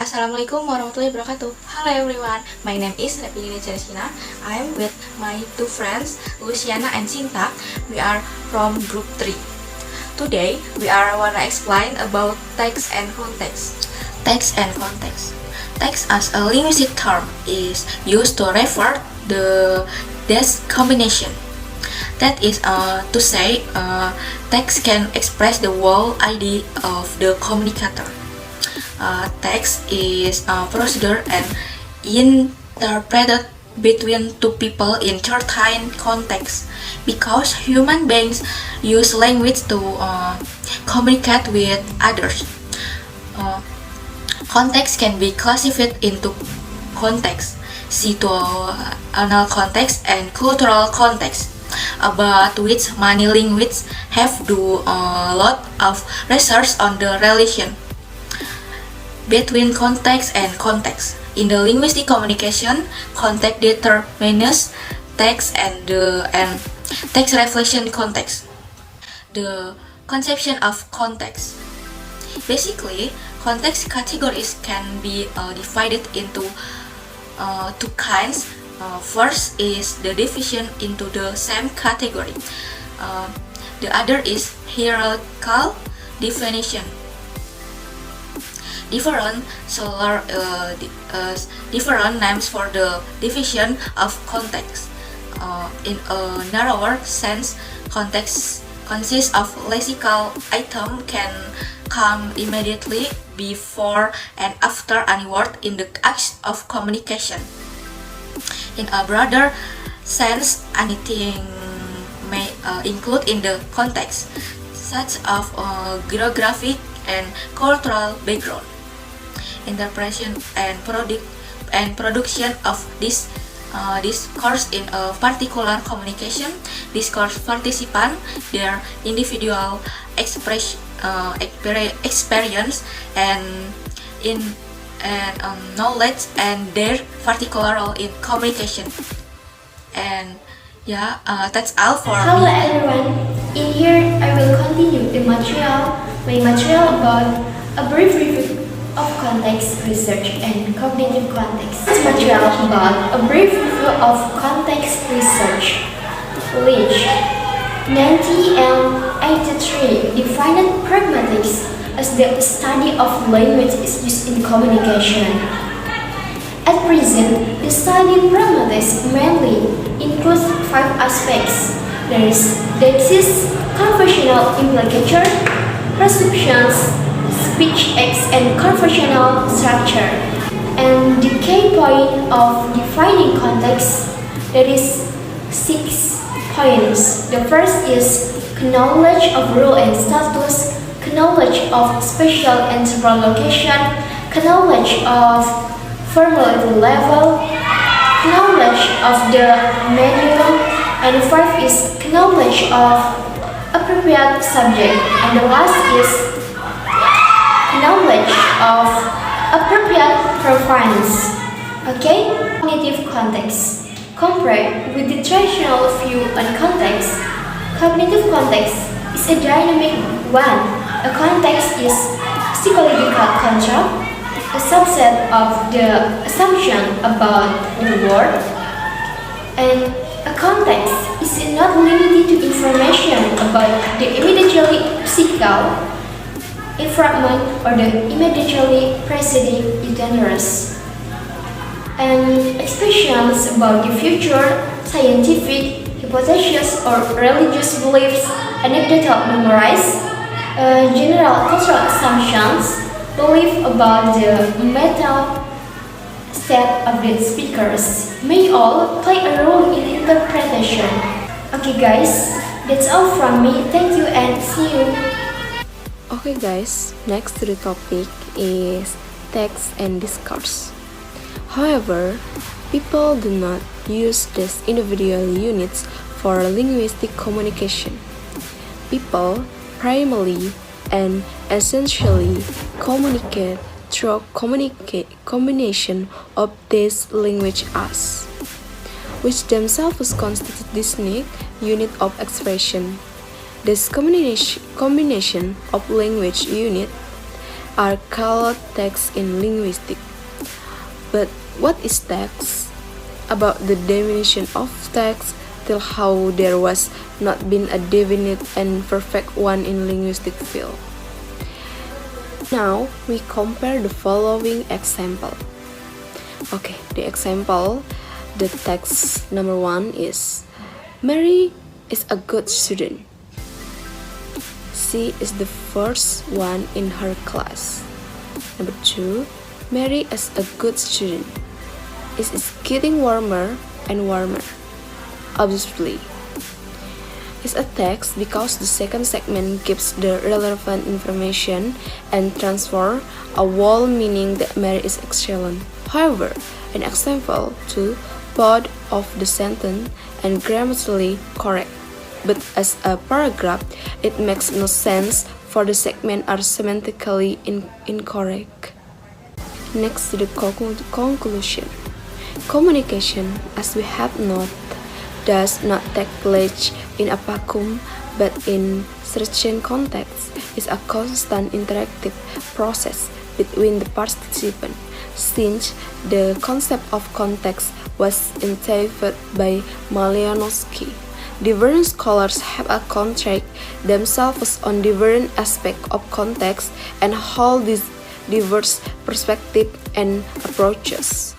Assalamualaikum warahmatullahi wabarakatuh. Hello everyone, my name is Repi Risqina. I am with my two friends, Lusiana and Sinta. We are from group 3. Today, we are wanna explain about text and context. Text and context. Text as a linguistic term is used to refer the this combination. That is to say, text can express the whole idea of the communicator. Text is procedure and interpreted between two people in certain contexts because human beings use language to communicate with others. Context can be classified into context, situational context, and cultural context, about which many linguists have do a lot of research on the relation between context and context. In the linguistic communication, context determines text and text reflection context. The conception of context. Basically, context categories can be divided into two kinds. First is the division into the same category. The other is hierarchical definition. Different names for the division of context. In a narrower sense, context consists of lexical item can come immediately before and after any word in the act of communication. In a broader sense, anything may include in the context, such as geographic and cultural background. Interpretation and production of this discourse in a particular communication. Discourse participant, their individual experience and knowledge and their particular role in communication. And that's all for Hello me. everyone, in here I will continue my material about a brief review of context research and cognitive context. This material about a brief review of context research, which 1983 defined pragmatics as the study of language is used in communication. At present, the study pragmatics mainly includes 5 aspects. There is conversational implicature, perceptions, speech acts, and conversational structure. And the key point of defining context, there is 6 points. The first is knowledge of role and status, knowledge of spatial and temporal location, knowledge of formality level, knowledge of the medium, and 5 is knowledge of appropriate subject, and the last is knowledge of appropriate preference. Okay? Cognitive context. Compared with the traditional view on context, cognitive context is a dynamic one. A context is psychological construct, a subset of the assumption about the world, and a context is not limited to information about the immediately physical environment or the immediately preceding itinerants, and expressions about the future, scientific hypotheses or religious beliefs, anecdotal memories, general cultural assumptions, belief about the mental state of the speakers may all play a role in interpretation. Okay guys, that's all from me. Thank you and see you. Okay guys, next to the topic is text and discourse. However, people do not use these individual units for linguistic communication. People primarily and essentially communicate through combination of these languages, which themselves constitute distinct unit of expression. This combination of language unit are called text in linguistic. But what is text? About the definition of text, till how there was not been a definite and perfect one in linguistic field. Now we compare the following example. Okay, the example, the text number 1 is Mary is a good student. She is the first one in her class. Number 2, Mary is a good student. It is getting warmer and warmer. Obviously, it's a text because the second segment gives the relevant information and transfer a whole meaning that Mary is excellent. However, in example 2, both of the sentence and grammatically correct, but as a paragraph, it makes no sense for the segment are semantically incorrect. Next to the conclusion. Communication, as we have noted, does not take place in a vacuum, but in certain contexts is a constant interactive process between the participants, since the concept of context was invented by Malinowski. Different scholars have a contract themselves on different aspects of context and hold these diverse perspectives and approaches.